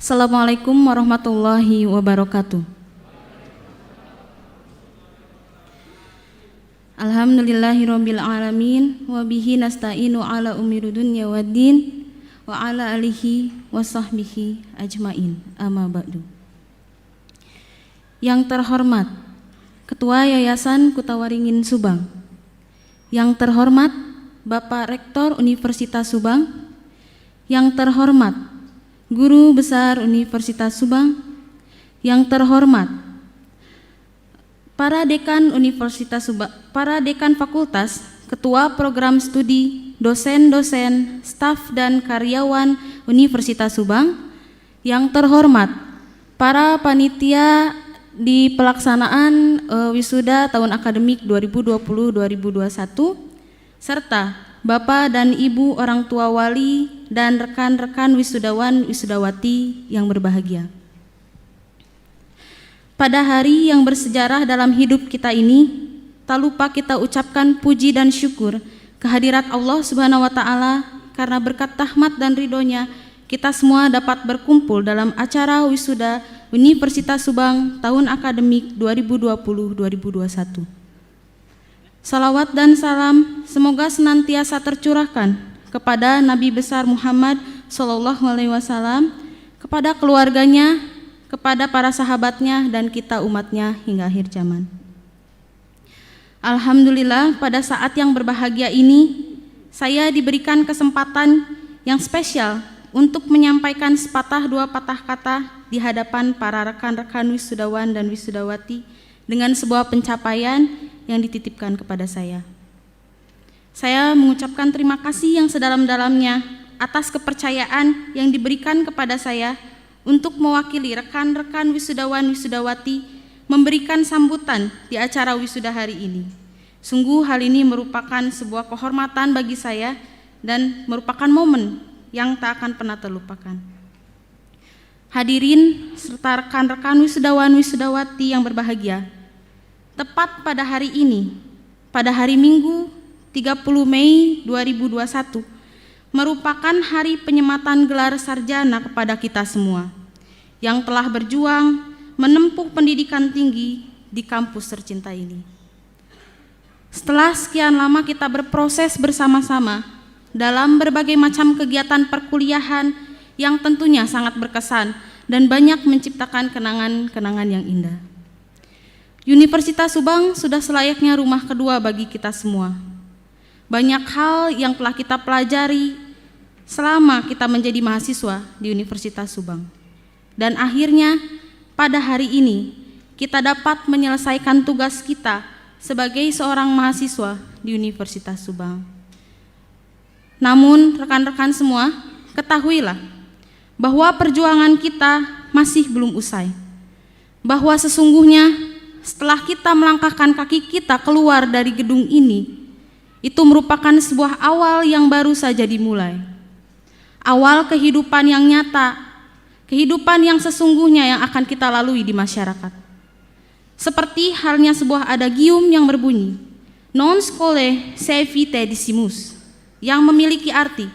Assalamualaikum warahmatullahi wabarakatuh. Alhamdulillahirabbil alamin wa bihi nasta'inu ala umuri dunya waddin wa ala alihi wa sahbihi ajmain. Amma ba'du. Yang terhormat Ketua Yayasan Kutawaringin Subang, yang terhormat Bapak Rektor Universitas Subang, yang terhormat Guru Besar Universitas Subang, yang terhormat para dekan Universitas Subang, para dekan fakultas, ketua program studi, dosen-dosen, staf dan karyawan Universitas Subang, yang terhormat para panitia di pelaksanaan wisuda tahun akademik 2020-2021, serta Bapak dan Ibu orang tua wali dan rekan-rekan wisudawan wisudawati yang berbahagia. Pada hari yang bersejarah dalam hidup kita ini, tak lupa kita ucapkan puji dan syukur kehadirat Allah Subhanahu wa Ta'ala, karena berkat rahmat dan ridhonya kita semua dapat berkumpul dalam acara wisuda Universitas Subang tahun akademik 2020-2021. Salawat dan salam semoga senantiasa tercurahkan kepada Nabi besar Muhammad SAW, kepada keluarganya, kepada para sahabatnya, dan kita umatnya hingga akhir zaman. Alhamdulillah, pada saat yang berbahagia ini saya diberikan kesempatan yang spesial untuk menyampaikan sepatah dua patah kata di hadapan para rekan-rekan wisudawan dan wisudawati dengan sebuah pencapaian yang dititipkan kepada saya. Saya mengucapkan terima kasih yang sedalam-dalamnya atas kepercayaan yang diberikan kepada saya untuk mewakili rekan-rekan wisudawan wisudawati memberikan sambutan di acara wisuda hari ini. Sungguh hal ini merupakan sebuah kehormatan bagi saya dan merupakan momen yang tak akan pernah terlupakan. Hadirin serta rekan-rekan wisudawan wisudawati yang berbahagia, tepat pada hari ini, pada hari Minggu 30 Mei 2021, merupakan hari penyematan gelar sarjana kepada kita semua yang telah berjuang menempuh pendidikan tinggi di kampus tercinta ini. Setelah sekian lama kita berproses bersama-sama dalam berbagai macam kegiatan perkuliahan yang tentunya sangat berkesan dan banyak menciptakan kenangan-kenangan yang indah. Universitas Subang sudah selayaknya rumah kedua bagi kita semua. Banyak hal yang telah kita pelajari selama kita menjadi mahasiswa di Universitas Subang. Dan akhirnya pada hari ini kita dapat menyelesaikan tugas kita sebagai seorang mahasiswa di Universitas Subang. Namun rekan-rekan semua, ketahuilah bahwa perjuangan kita masih belum usai. Bahwa sesungguhnya setelah kita melangkahkan kaki kita keluar dari gedung ini, itu merupakan sebuah awal yang baru saja dimulai. Awal kehidupan yang nyata, kehidupan yang sesungguhnya yang akan kita lalui di masyarakat. Seperti halnya sebuah adagium yang berbunyi, non scholae se vitae decimus, yang memiliki arti,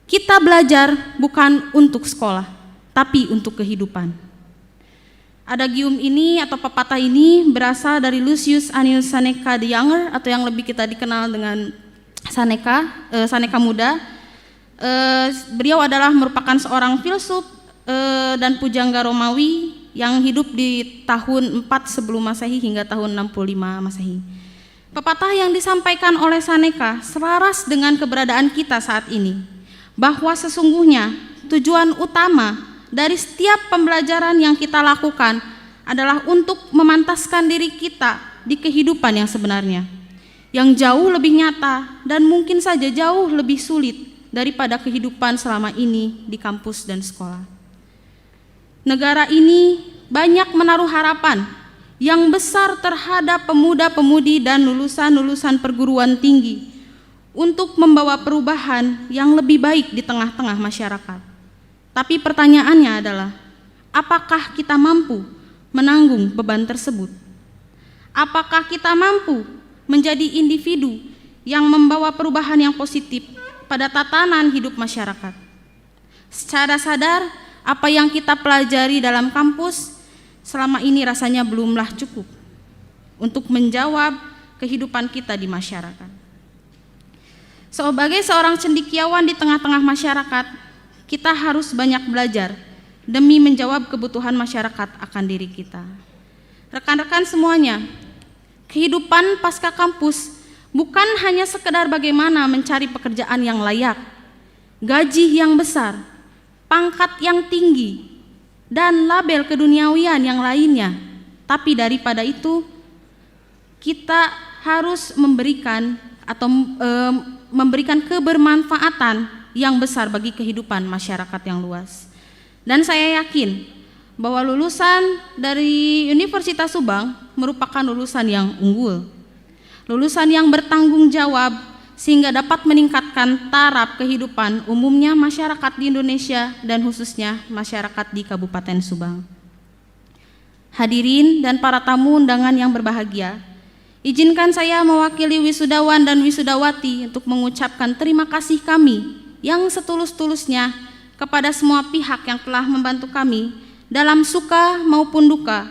kita belajar bukan untuk sekolah, tapi untuk kehidupan. Adagium ini atau pepatah ini berasal dari Lucius Annius Seneca the Younger, atau yang lebih kita dikenal dengan Seneca Muda. Beliau adalah merupakan seorang filsuf dan pujangga Romawi yang hidup di tahun 4 sebelum Masehi hingga tahun 65 Masehi. Pepatah yang disampaikan oleh Seneca selaras dengan keberadaan kita saat ini, bahwa sesungguhnya tujuan utama dari setiap pembelajaran yang kita lakukan adalah untuk memantaskan diri kita di kehidupan yang sebenarnya, yang jauh lebih nyata dan mungkin saja jauh lebih sulit daripada kehidupan selama ini di kampus dan sekolah. Negara ini banyak menaruh harapan yang besar terhadap pemuda-pemudi dan lulusan-lulusan perguruan tinggi untuk membawa perubahan yang lebih baik di tengah-tengah masyarakat. Tapi pertanyaannya adalah, apakah kita mampu menanggung beban tersebut? Apakah kita mampu menjadi individu yang membawa perubahan yang positif pada tatanan hidup masyarakat? Secara sadar apa yang kita pelajari dalam kampus selama ini rasanya belumlah cukup untuk menjawab kehidupan kita di masyarakat. Sebagai seorang cendekiawan di tengah-tengah masyarakat, kita harus banyak belajar demi menjawab kebutuhan masyarakat akan diri kita. Rekan-rekan semuanya, kehidupan pasca kampus bukan hanya sekedar bagaimana mencari pekerjaan yang layak, gaji yang besar, pangkat yang tinggi, dan label keduniawian yang lainnya. Tapi daripada itu, kita harus memberikan kebermanfaatan yang besar bagi kehidupan masyarakat yang luas. Dan saya yakin bahwa lulusan dari Universitas Subang merupakan lulusan yang unggul, lulusan yang bertanggung jawab sehingga dapat meningkatkan taraf kehidupan umumnya masyarakat di Indonesia dan khususnya masyarakat di Kabupaten Subang. Hadirin dan para tamu undangan yang berbahagia, izinkan saya mewakili wisudawan dan wisudawati untuk mengucapkan terima kasih kami yang setulus-tulusnya kepada semua pihak yang telah membantu kami dalam suka maupun duka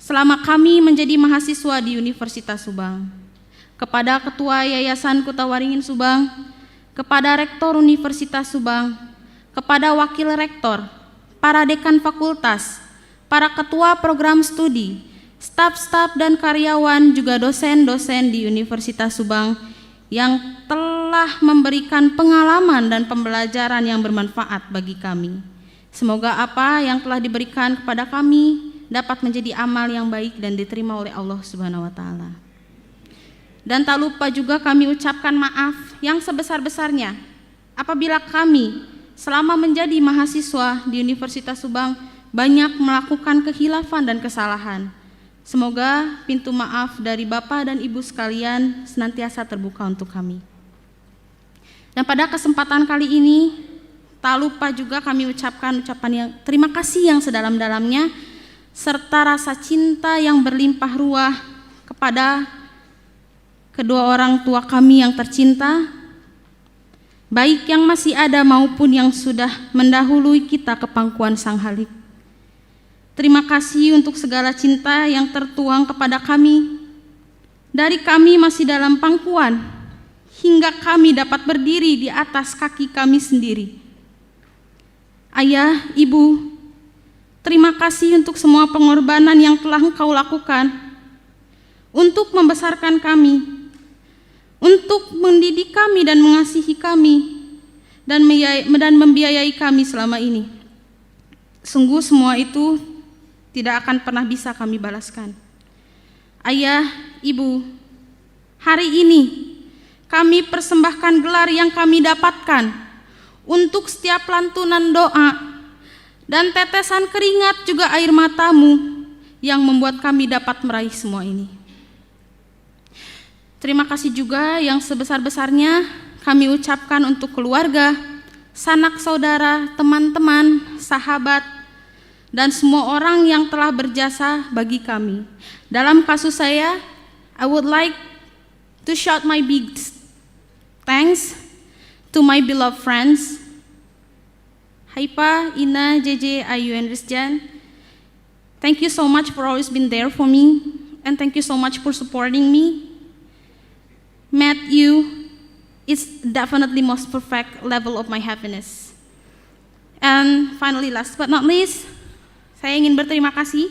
selama kami menjadi mahasiswa di Universitas Subang. Kepada Ketua Yayasan Kutawaringin Subang, kepada Rektor Universitas Subang, kepada Wakil Rektor, para Dekan Fakultas, para Ketua Program Studi, staf-staf dan karyawan, juga dosen-dosen di Universitas Subang yang telah memberikan pengalaman dan pembelajaran yang bermanfaat bagi kami. Semoga apa yang telah diberikan kepada kami dapat menjadi amal yang baik dan diterima oleh Allah Subhanahu wa taala. Dan tak lupa juga kami ucapkan maaf yang sebesar-besarnya apabila kami selama menjadi mahasiswa di Universitas Subang banyak melakukan kehilafan dan kesalahan. Semoga pintu maaf dari Bapak dan Ibu sekalian senantiasa terbuka untuk kami. Dan pada kesempatan kali ini, tak lupa juga kami ucapkan ucapan yang terima kasih yang sedalam-dalamnya, serta rasa cinta yang berlimpah ruah kepada kedua orang tua kami yang tercinta, baik yang masih ada maupun yang sudah mendahului kita ke pangkuan Sang Halik. Terima kasih untuk segala cinta yang tertuang kepada kami, dari kami masih dalam pangkuan, hingga kami dapat berdiri di atas kaki kami sendiri. Ayah, Ibu, terima kasih untuk semua pengorbanan yang telah Engkau lakukan untuk membesarkan kami, untuk mendidik kami dan mengasihi kami, dan membiayai kami selama ini. Sungguh semua itu tidak akan pernah bisa kami balaskan. Ayah, Ibu, hari ini kami persembahkan gelar yang kami dapatkan untuk setiap lantunan doa dan tetesan keringat juga air matamu yang membuat kami dapat meraih semua ini. Terima kasih juga yang sebesar-besarnya kami ucapkan untuk keluarga, sanak saudara, teman-teman, sahabat, dan semua orang yang telah berjasa bagi kami. Dalam kasus saya, I would like to shout my big thanks to my beloved friends, Haipa, Ina, JJ, Ayu, and Rizjan. Thank you so much for always being there for me, and thank you so much for supporting me. Met you is definitely most perfect level of my happiness. And finally, last but not least, saya ingin berterima kasih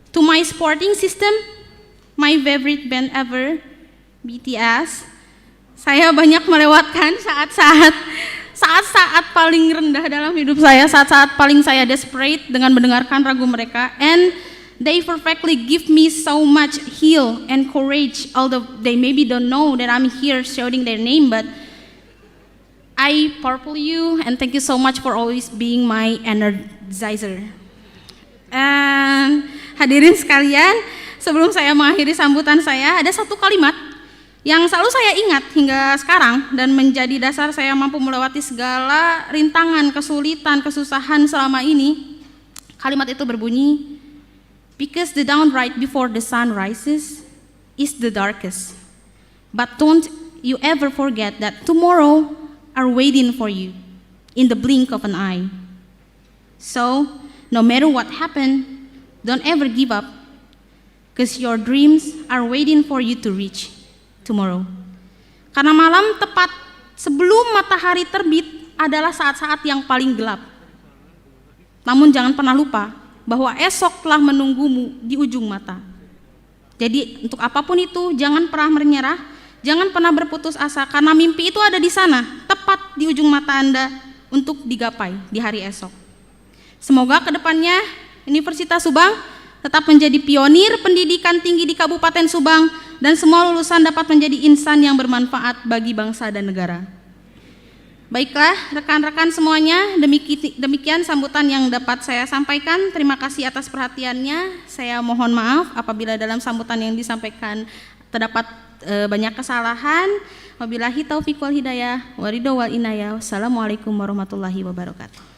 to my sporting system, my favorite band ever, BTS. Saya banyak melewatkan saat-saat paling rendah dalam hidup saya, saat-saat paling saya desperate dengan mendengarkan lagu mereka, and they perfectly give me so much heal and courage, although they maybe don't know that I'm here shouting their name, but I purple you and thank you so much for always being my energizer. And hadirin sekalian, sebelum saya mengakhiri sambutan saya, ada satu kalimat yang selalu saya ingat hingga sekarang dan menjadi dasar saya mampu melewati segala rintangan, kesulitan, kesusahan selama ini. Kalimat itu berbunyi, because the dawn right before the sun rises is the darkest. But don't you ever forget that tomorrow are waiting for you in the blink of an eye. So, no matter what happened, don't ever give up, because your dreams are waiting for you to reach tomorrow. Karena malam tepat sebelum matahari terbit adalah saat-saat yang paling gelap. Namun jangan pernah lupa bahwa esok telah menunggumu di ujung mata. Jadi untuk apapun itu, jangan pernah menyerah, jangan pernah berputus asa, karena mimpi itu ada di sana, tepat di ujung mata Anda untuk digapai di hari esok. Semoga kedepannya Universitas Subang tetap menjadi pionir pendidikan tinggi di Kabupaten Subang, dan semua lulusan dapat menjadi insan yang bermanfaat bagi bangsa dan negara. Baiklah rekan-rekan semuanya, demikian sambutan yang dapat saya sampaikan. Terima kasih atas perhatiannya. Saya mohon maaf apabila dalam sambutan yang disampaikan terdapat banyak kesalahan. Wabillahi taufiq wal hidayah, waridho wal inayah. Wassalamualaikum warahmatullahi wabarakatuh.